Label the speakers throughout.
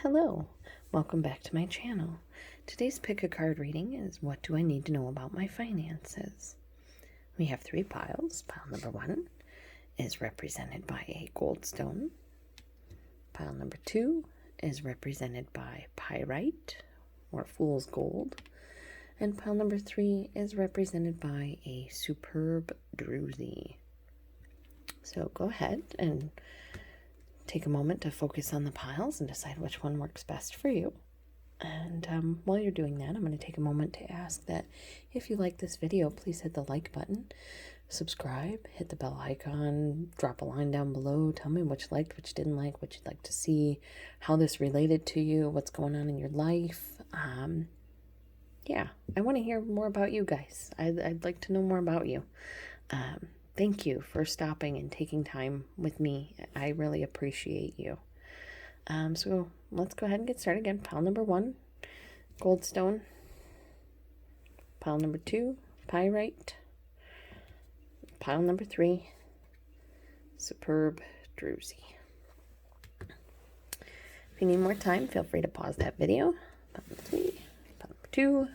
Speaker 1: Hello, welcome back to my channel. Today's pick a card reading is What Do I Need to Know About My Finances? We have 3 piles. Pile number 1 is represented by a goldstone. Pile number 2 is represented by pyrite or fool's gold. And pile number 3 is represented by a superb druzy. So go ahead and take a moment to focus on the piles and decide which one works best for you. And while you're doing that, I'm going to take a moment to ask that if you like this video, please hit the like button, subscribe, hit the bell icon, drop a line down below, tell me what you liked, what you didn't like, what you'd like to see, how this related to you, what's going on in your life. Yeah, I want to hear more about you guys. I'd like to know more about you. Thank you for stopping and taking time with me. I really appreciate you. So let's go ahead and get started again. Pile number 1, goldstone. Pile number 2, pyrite. Pile number 3, superb druzy. If you need more time, feel free to pause that video. Pile number 3, pile number 2.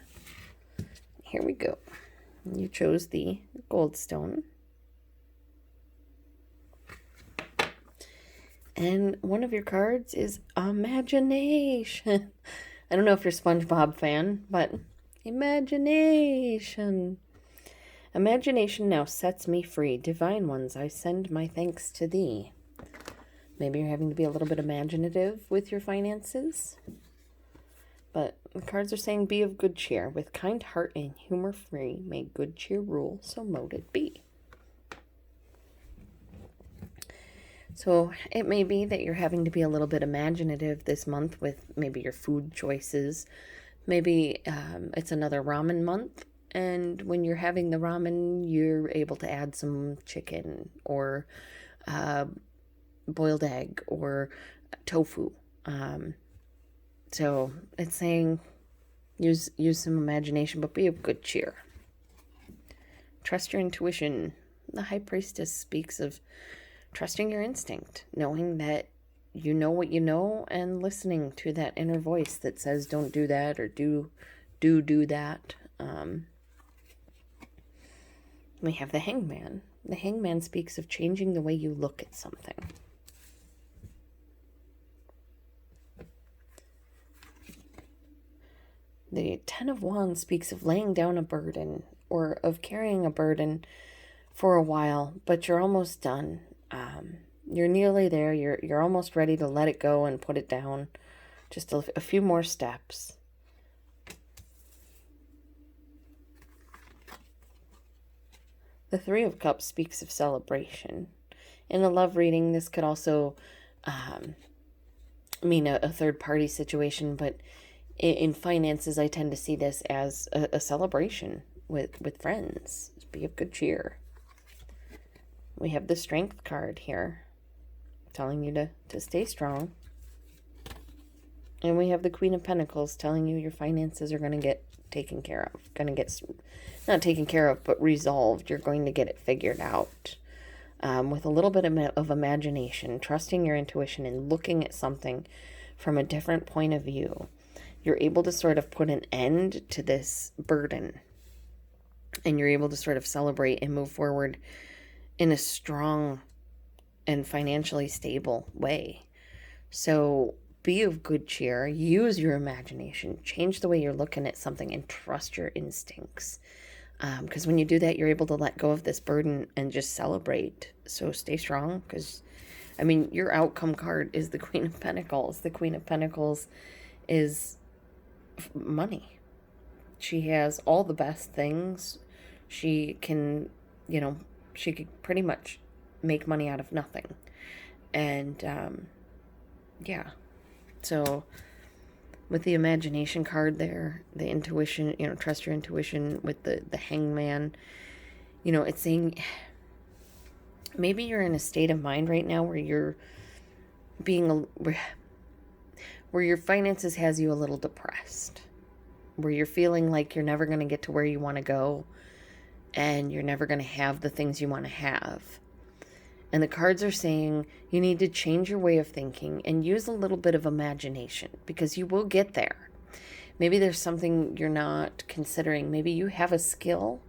Speaker 1: Here we go. You chose the goldstone. And one of your cards is imagination. I don't know if you're a SpongeBob fan, but imagination. Imagination now sets me free. Divine ones, I send my thanks to thee. Maybe you're having to be a little bit imaginative with your finances. But the cards are saying be of good cheer. With kind heart and humor free, may good cheer rule, so mote it be. So it may be that you're having to be a little bit imaginative this month with maybe your food choices. Maybe it's another ramen month, and when you're having the ramen, you're able to add some chicken or boiled egg or tofu. So it's saying use some imagination, but be of good cheer. Trust your intuition. The High Priestess speaks of trusting your instinct, knowing that you know what you know, and listening to that inner voice that says don't do that or do that. We have the Hangman. The Hangman speaks of changing the way you look at something. The Ten of Wands speaks of laying down a burden or of carrying a burden for a while, but you're almost done. You're nearly there. You're almost ready to let it go and put it down. Just a few more steps. The Three of Cups speaks of celebration. In a love reading, this could also mean a third-party situation, but in finances, I tend to see this as a celebration with friends. Be of good cheer. We have the Strength card here, telling you to stay strong. And we have the Queen of Pentacles telling you your finances are going to get taken care of. Going to get, not taken care of, but resolved. You're going to get it figured out. With a little bit of imagination, trusting your intuition and looking at something from a different point of view, you're able to sort of put an end to this burden. And you're able to sort of celebrate and move forward in a strong and financially stable way. So be of good cheer, use your imagination, change the way you're looking at something, and trust your instincts. Because when you do that, you're able to let go of this burden and just celebrate. So stay strong, because, I mean, your outcome card is the Queen of Pentacles. The Queen of Pentacles is money. She has all the best things. She can, she could pretty much make money out of nothing. And, yeah. So, with the imagination card there, the intuition, trust your intuition with the Hangman, it's saying maybe you're in a state of mind right now where you're where your finances has you a little depressed, where you're feeling like you're never going to get to where you want to go, and you're never going to have the things you want to have. And the cards are saying you need to change your way of thinking and use a little bit of imagination, because you will get there. Maybe there's something you're not considering. Maybe you have a skill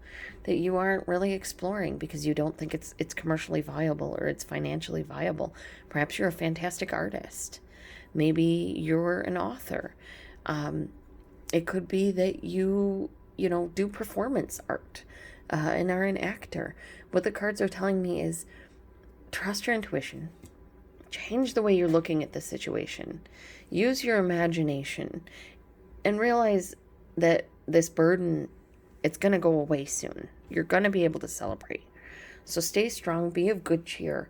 Speaker 1: that you aren't really exploring because you don't think it's commercially viable or it's financially viable. Perhaps you're a fantastic artist. Maybe you're an author. It could be that you do performance art and are an actor. What the cards are telling me is trust your intuition. Change the way you're looking at the situation. Use your imagination and realize that this burden, it's going to go away soon. You're going to be able to celebrate. So stay strong, be of good cheer,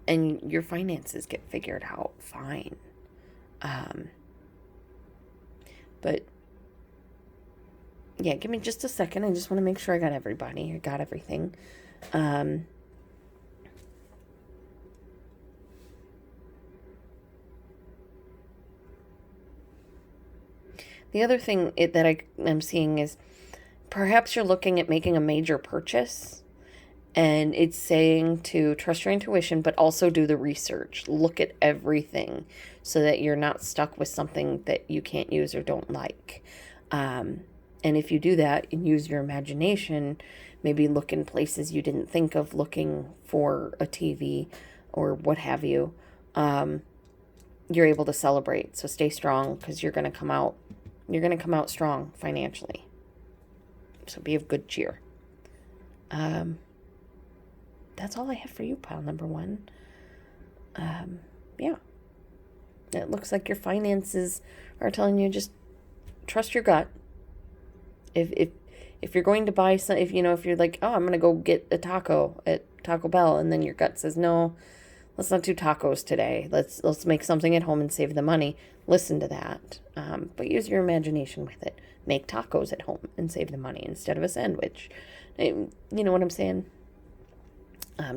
Speaker 1: and your finances get figured out fine. But yeah, give me just a second. I just want to make sure I got everybody. I got everything. The other thing that I'm seeing is perhaps you're looking at making a major purchase, and it's saying to trust your intuition, but also do the research. Look at everything so that you're not stuck with something that you can't use or don't like. And if you do that and use your imagination, maybe look in places you didn't think of looking for a TV or what have you, you're able to celebrate. So stay strong, because you're going to come out strong financially. So be of good cheer. That's all I have for you, pile number 1. Yeah. It looks like your finances are telling you just trust your gut. If you're going to buy some, if you're like, oh, I'm going to go get a taco at Taco Bell, and then your gut says, no, let's not do tacos today. Let's make something at home and save the money. Listen to that. But use your imagination with it. Make tacos at home and save the money instead of a sandwich. You know what I'm saying?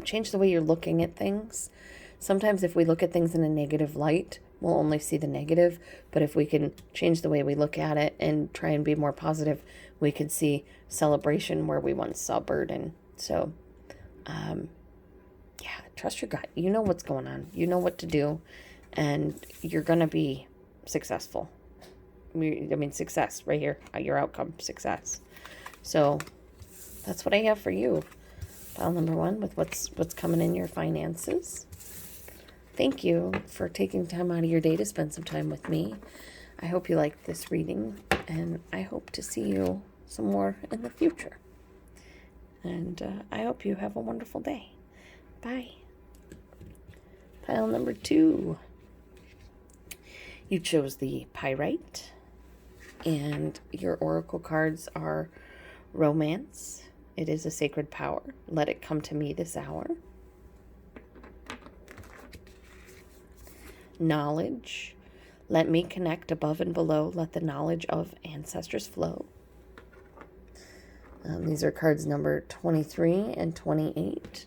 Speaker 1: Change the way you're looking at things. Sometimes if we look at things in a negative light, we'll only see the negative. But if we can change the way we look at it and try and be more positive, we can see celebration where we once saw burden. So, yeah, trust your gut. You know what's going on. You know what to do. And you're going to be successful. Success right here. Your outcome, success. So that's what I have for you. Pile number 1 with what's coming in your finances. Thank you for taking time out of your day to spend some time with me. I hope you liked this reading, and I hope to see you some more in the future. And I hope you have a wonderful day. Bye. Pile number 2. You chose the Pyrite, and your oracle cards are Romance. It is a sacred power. Let it come to me this hour. Knowledge. Let me connect above and below. Let the knowledge of ancestors flow. These are cards number 23 and 28.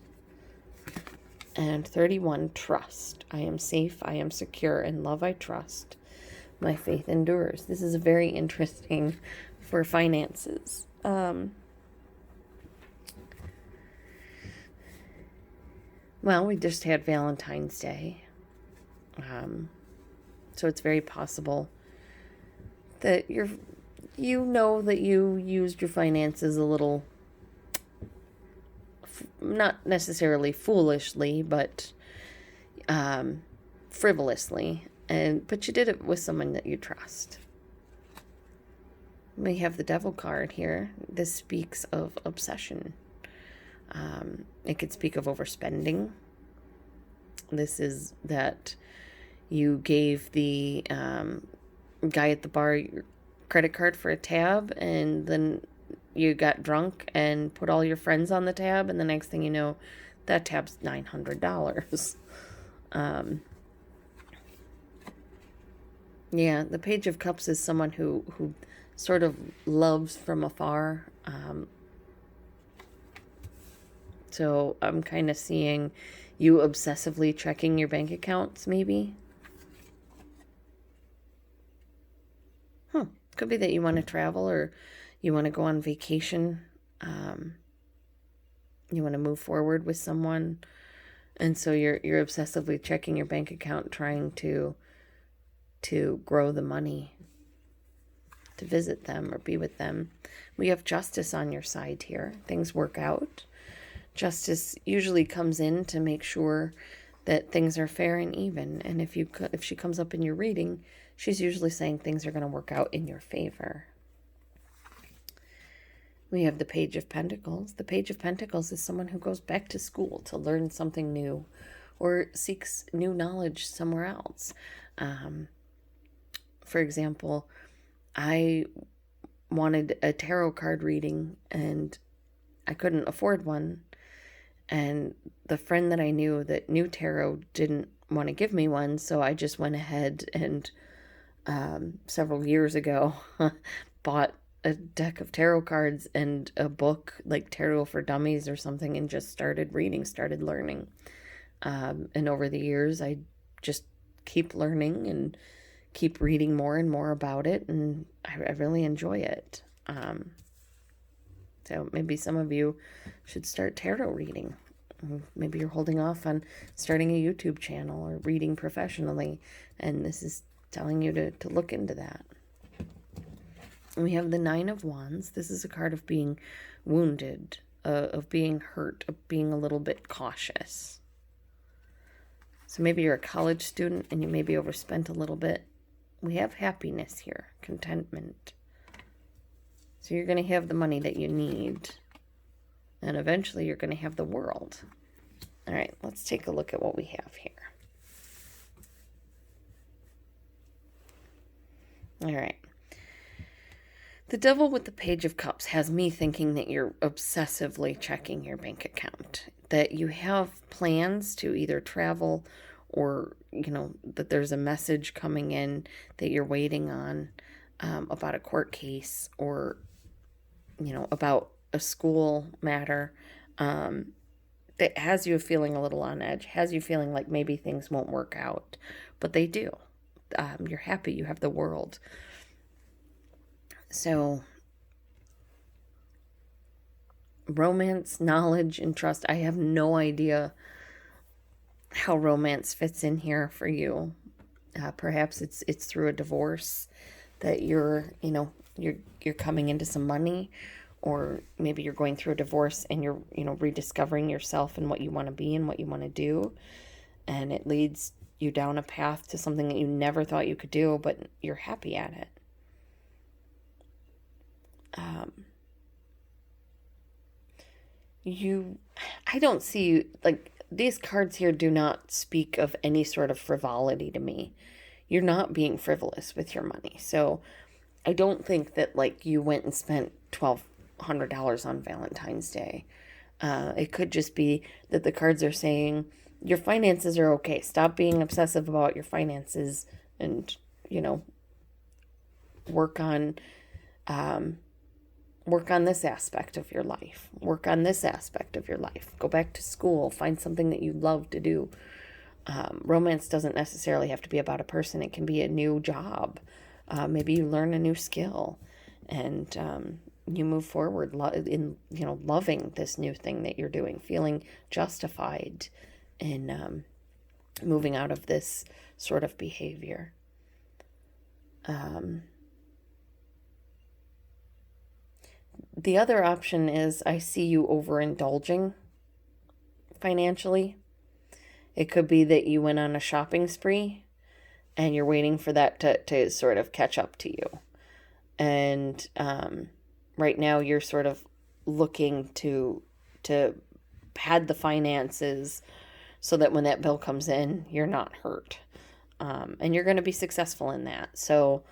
Speaker 1: And 31, Trust. I am safe, I am secure, in love I trust. My faith endures. This is very interesting for finances. Well, we just had Valentine's Day. So it's very possible that you used your finances a little, not necessarily foolishly, but frivolously, but you did it with someone that you trust. We have the Devil card here. This speaks of obsession. It could speak of overspending. This is that you gave the guy at the bar your credit card for a tab, and then you got drunk and put all your friends on the tab, and the next thing you know, that tab's $900. Yeah, the Page of Cups is someone who sort of loves from afar. So I'm kind of seeing you obsessively checking your bank accounts, maybe. Could be that you want to travel, or you want to go on vacation. You want to move forward with someone. And so you're obsessively checking your bank account, trying to grow the money, to visit them or be with them. We have justice on your side here. Things work out. Justice usually comes in to make sure that things are fair and even. And if she comes up in your reading, she's usually saying things are going to work out in your favor. We have the Page of Pentacles. The Page of Pentacles is someone who goes back to school to learn something new or seeks new knowledge somewhere else. For example, I wanted a tarot card reading and I couldn't afford one. And the friend that I knew that knew tarot didn't want to give me one, so I just went ahead and several years ago bought a deck of tarot cards and a book like Tarot for Dummies or something, and just started reading, started learning. And over the years, I just keep learning and keep reading more and more about it, and I really enjoy it. So maybe some of you should start tarot reading. Maybe you're holding off on starting a YouTube channel or reading professionally, and this is telling you to look into that. And we have the Nine of Wands. This is a card of being wounded, of being hurt, of being a little bit cautious. So maybe you're a college student and you maybe overspent a little bit. We have happiness here, contentment. So you're going to have the money that you need. And eventually you're going to have the world. All right, let's take a look at what we have here. All right. The Devil with the Page of Cups has me thinking that you're obsessively checking your bank account. That you have plans to either travel or, that there's a message coming in that you're waiting on about a court case or, about a school matter that has you feeling a little on edge, has you feeling like maybe things won't work out, but they do. You're happy, you have the world. So romance, knowledge, and trust. I have no idea how romance fits in here for you. Perhaps it's through a divorce that you're coming into some money, or maybe you're going through a divorce and you're, rediscovering yourself and what you want to be and what you want to do. And it leads you down a path to something that you never thought you could do, but you're happy at it. I don't see, these cards here do not speak of any sort of frivolity to me. You're not being frivolous with your money. So I don't think that, you went and spent $1,200 on Valentine's Day. It could just be that the cards are saying your finances are okay. Stop being obsessive about your finances and, work on this aspect of your life. Work on this aspect of your life. Go back to school. Find something that you love to do. Romance doesn't necessarily have to be about a person. It can be a new job. Maybe you learn a new skill and you move forward in loving this new thing that you're doing, feeling justified in moving out of this sort of behavior. The other option is I see you overindulging financially. It could be that you went on a shopping spree and you're waiting for that to sort of catch up to you. And right now you're sort of looking to pad the finances so that when that bill comes in, you're not hurt. And you're going to be successful in that. So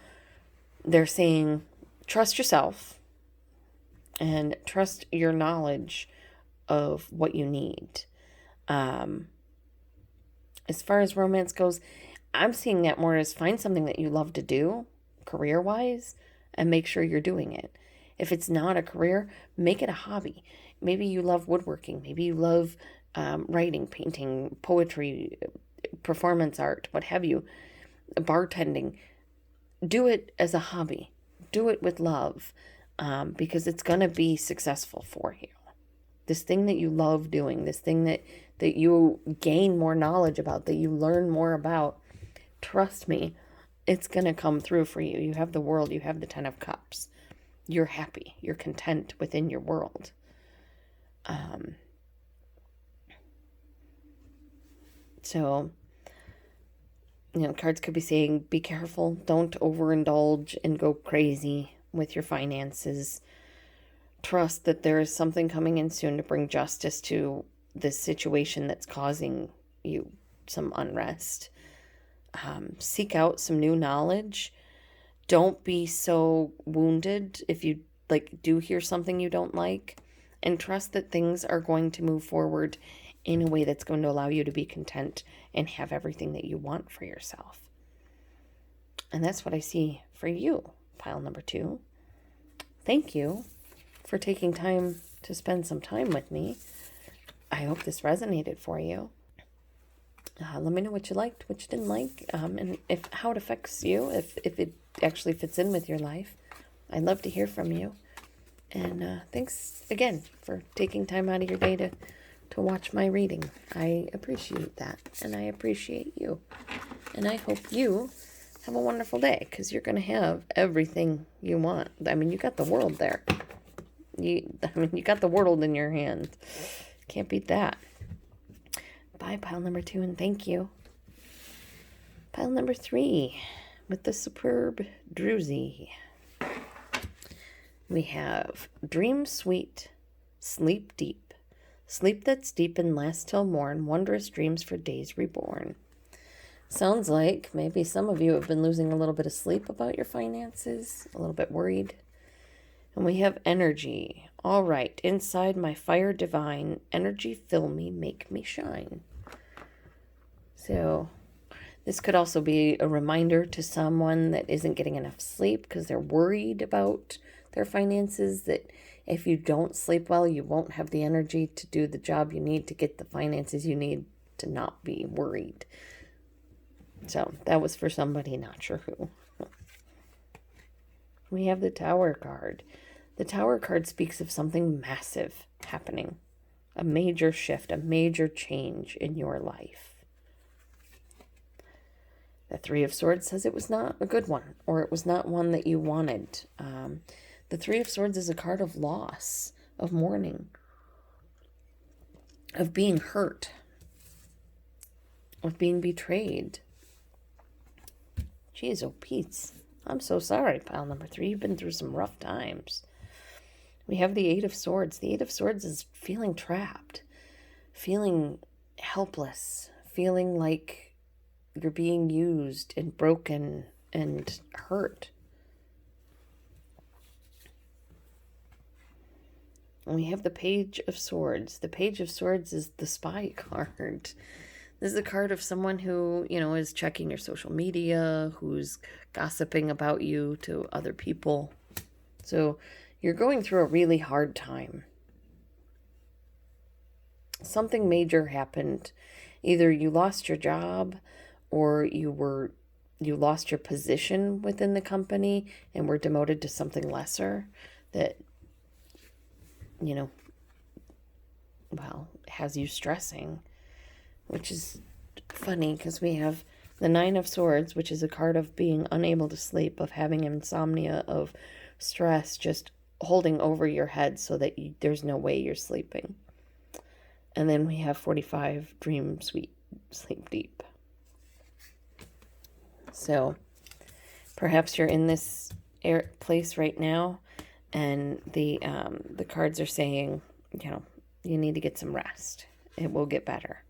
Speaker 1: they're saying, trust yourself. And trust your knowledge of what you need. As far as romance goes, I'm seeing that more as find something that you love to do, career-wise, and make sure you're doing it. If it's not a career, make it a hobby. Maybe you love woodworking. Maybe you love writing, painting, poetry, performance art, what have you, bartending. Do it as a hobby. Do it with love. Because it's going to be successful for you. this thing that you love doing, this thing that you gain more knowledge about, that you learn more about, trust me, it's going to come through for you. You have the world, you have the 10 of Cups. You're happy, you're content within your world. So, cards could be saying, be careful, don't overindulge and go crazy with your finances. Trust that there is something coming in soon to bring justice to this situation that's causing you some unrest. Seek out some new knowledge. Don't be so wounded if you do hear something you don't like, and trust that things are going to move forward in a way that's going to allow you to be content and have everything that you want for yourself. And that's what I see for you, pile number 2. Thank you for taking time to spend some time with me. I hope this resonated for you. Let me know what you liked, what you didn't like, and how it affects you, if it actually fits in with your life. I'd love to hear from you. And thanks again for taking time out of your day to watch my reading. I appreciate that, and I appreciate you. And I hope you have a wonderful day, because you're going to have everything you want. I mean, you got the world there. You got the world in your hand. Can't beat that. Bye, pile number 2, and thank you. Pile number 3, with the superb Druzy. We have dream sweet, sleep deep. Sleep that's deep and lasts till morn, wondrous dreams for days reborn. Sounds like maybe some of you have been losing a little bit of sleep about your finances, a little bit worried. And we have energy. All right, inside my fire divine, energy fill me, make me shine. So this could also be a reminder to someone that isn't getting enough sleep because they're worried about their finances, that if you don't sleep well, you won't have the energy to do the job you need to get the finances you need to not be worried. So that was for somebody, not sure who. We have the Tower card. The Tower card speaks of something massive happening, a major shift, a major change in your life. The Three of Swords says it was not a good one, or it was not one that you wanted. The Three of Swords is a card of loss, of mourning, of being hurt, of being betrayed. Jeez, oh Pete's. I'm so sorry, pile number 3. You've been through some rough times. We have the Eight of Swords. The Eight of Swords is feeling trapped, feeling helpless, feeling like you're being used and broken and hurt. And we have the Page of Swords. The Page of Swords is the spy card. This is a card of someone who, is checking your social media, who's gossiping about you to other people. So you're going through a really hard time. Something major happened. Either you lost your job, or you lost your position within the company and were demoted to something lesser that, has you stressing, which is funny because we have the Nine of Swords, which is a card of being unable to sleep, of having insomnia, of stress just holding over your head so that there's no way you're sleeping. And then we have 45, dream sweet, sleep deep. So perhaps you're in this place right now, and the cards are saying, you need to get some rest. It will get better.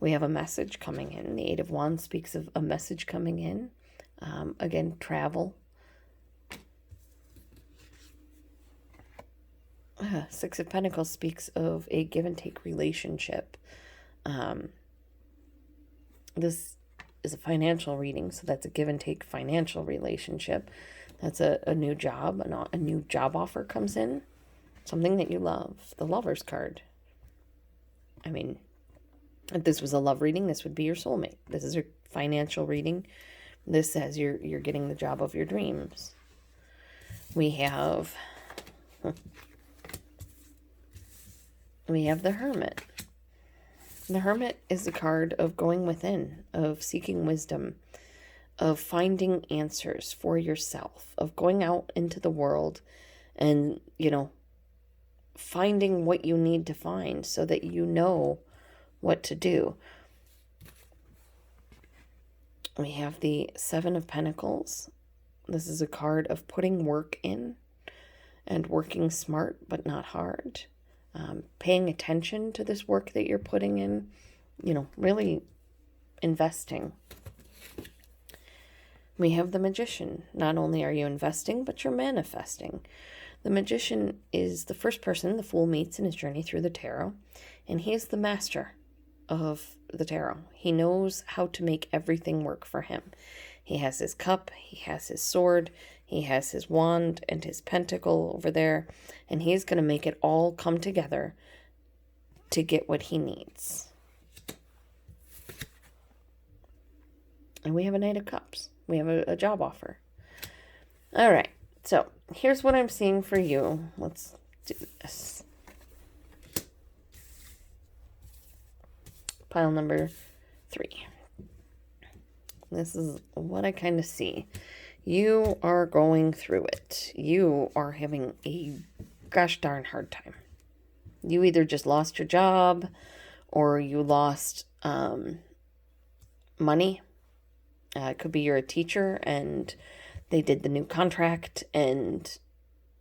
Speaker 1: We have a message coming in. The Eight of Wands speaks of a message coming in. Again, travel. Six of Pentacles speaks of a give and take relationship. This is a financial reading, so that's a give and take financial relationship. That's a new job, a new job offer comes in. Something that you love. The Lover's card. I mean, if this was a love reading, this would be your soulmate. This is your financial reading. This says you're getting the job of your dreams. We have We have the Hermit. The Hermit is a card of going within, of seeking wisdom, of finding answers for yourself, of going out into the world and, finding what you need to find so that you know what to do. We have the Seven of Pentacles. This is a card of putting work in and working smart but not hard. Paying attention to this work that you're putting in, really investing. We have the Magician. Not only are you investing, but you're manifesting. The Magician is the first person the Fool meets in his journey through the tarot, and he is the master of the tarot. He knows how to make everything work for him. He has his cup, he has his sword, he has his wand and his pentacle over there, and he's going to make it all come together to get what he needs. And we have a Knight of Cups. We have a job offer. All right, so here's what I'm seeing for you. Let's do this. Pile number 3. This is what I kind of see. You are going through it. You are having a gosh darn hard time. You either just lost your job or you lost money. It could be you're a teacher and they did the new contract and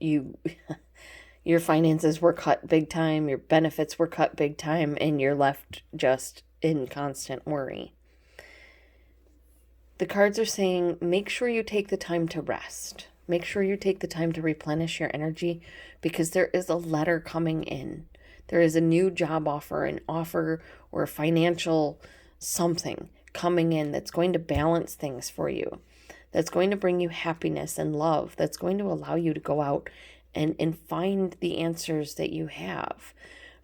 Speaker 1: your finances were cut big time, your benefits were cut big time, and you're left just in constant worry. The cards are saying, make sure you take the time to rest. Make sure you take the time to replenish your energy because there is a letter coming in. There is a new job offer, an offer or a financial something coming in that's going to balance things for you, that's going to bring you happiness and love, that's going to allow you to go out and find the answers that you have.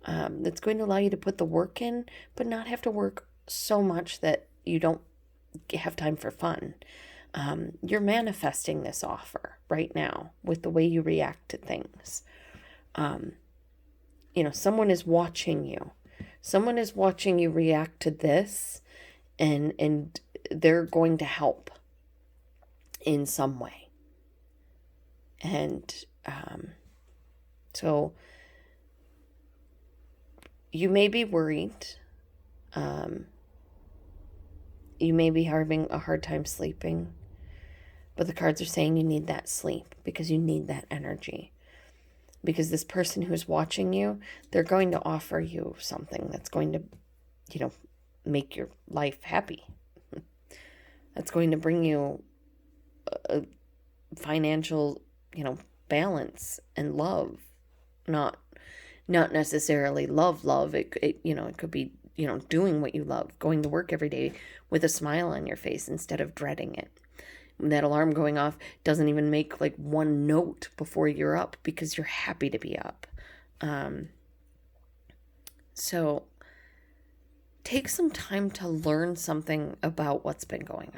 Speaker 1: That's going to allow you to put the work in, but not have to work so much that you don't have time for fun. You're manifesting this offer right now with the way you react to things. Someone is watching you. Someone is watching you react to this, and they're going to help in some way. And so you may be worried. You may be having a hard time sleeping, but the cards are saying you need that sleep because you need that energy. Because this person who's watching you, they're going to offer you something that's going to, make your life happy. That's going to bring you a financial, balance and love. Not necessarily love. It could be, doing what you love, going to work every day with a smile on your face instead of dreading it. That alarm going off doesn't even make like one note before you're up because you're happy to be up. So take some time to learn something about what's been going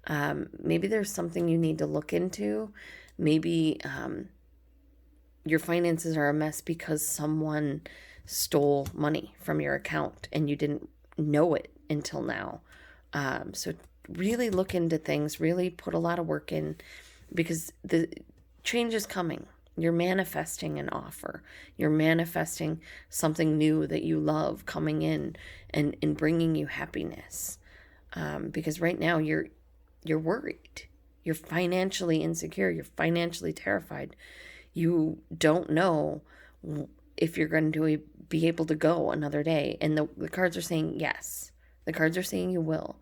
Speaker 1: on. Maybe there's something you need to look into. Maybe your finances are a mess because someone stole money from your account and you didn't know it until now. So really look into things, really put a lot of work in because the change is coming. You're manifesting an offer. You're manifesting something new that you love coming in and bringing you happiness. Because right now you're worried. You're financially insecure. You're financially terrified. You don't know if you're going to be able to go another day. And the cards are saying yes. The cards are saying you will.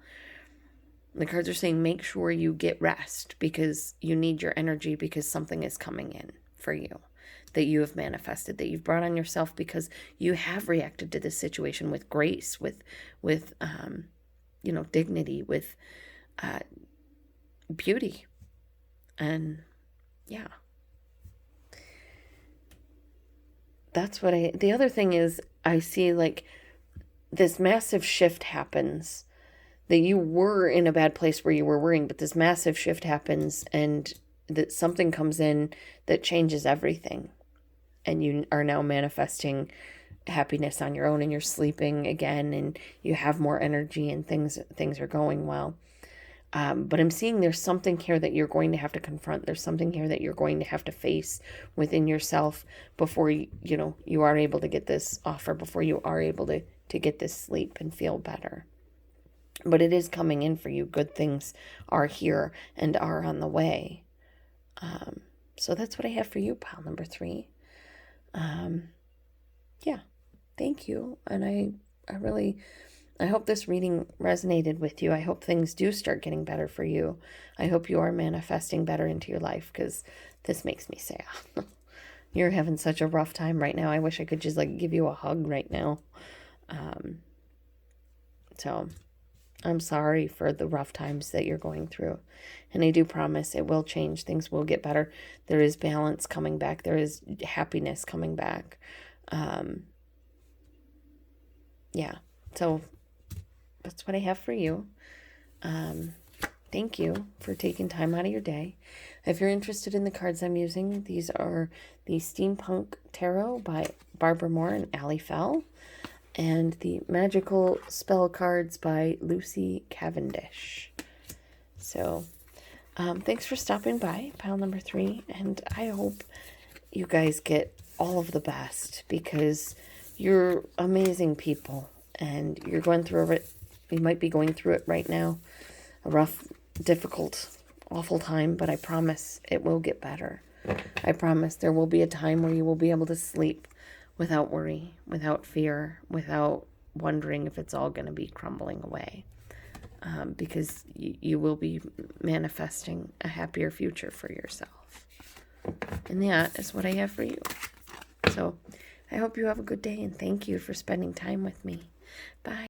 Speaker 1: The cards are saying make sure you get rest because you need your energy because something is coming in for you that you have manifested, that you've brought on yourself because you have reacted to this situation with grace, with dignity, with beauty. And yeah. That's what the other thing is I see like this massive shift happens that you were in a bad place where you were worrying, but this massive shift happens and that something comes in that changes everything. And you are now manifesting happiness on your own, and you're sleeping again, and you have more energy, and things are going well. But I'm seeing there's something here that you're going to have to confront. There's something here that you're going to have to face within yourself before you are able to get this offer, before you are able to get this sleep and feel better. But it is coming in for you. Good things are here and are on the way. So that's what I have for you, pile number 3. Yeah, thank you. And I hope this reading resonated with you. I hope things do start getting better for you. I hope you are manifesting better into your life, because this makes me sad. You're having such a rough time right now. I wish I could just give you a hug right now. So I'm sorry for the rough times that you're going through. And I do promise it will change. Things will get better. There is balance coming back. There is happiness coming back. Yeah. So that's what I have for you. Thank you for taking time out of your day. If you're interested in the cards I'm using, these are the Steampunk Tarot by Barbara Moore and Allie Fell, and the Magickal Spellcards by Lucy Cavendish. So, thanks for stopping by, pile number 3, and I hope you guys get all of the best, because you're amazing people, and you're going through it. You might be going through it right now, a rough, difficult, awful time, but I promise it will get better. I promise there will be a time where you will be able to sleep without worry, without fear, without wondering if it's all going to be crumbling away, because you will be manifesting a happier future for yourself. And that is what I have for you. So I hope you have a good day, and thank you for spending time with me. Bye.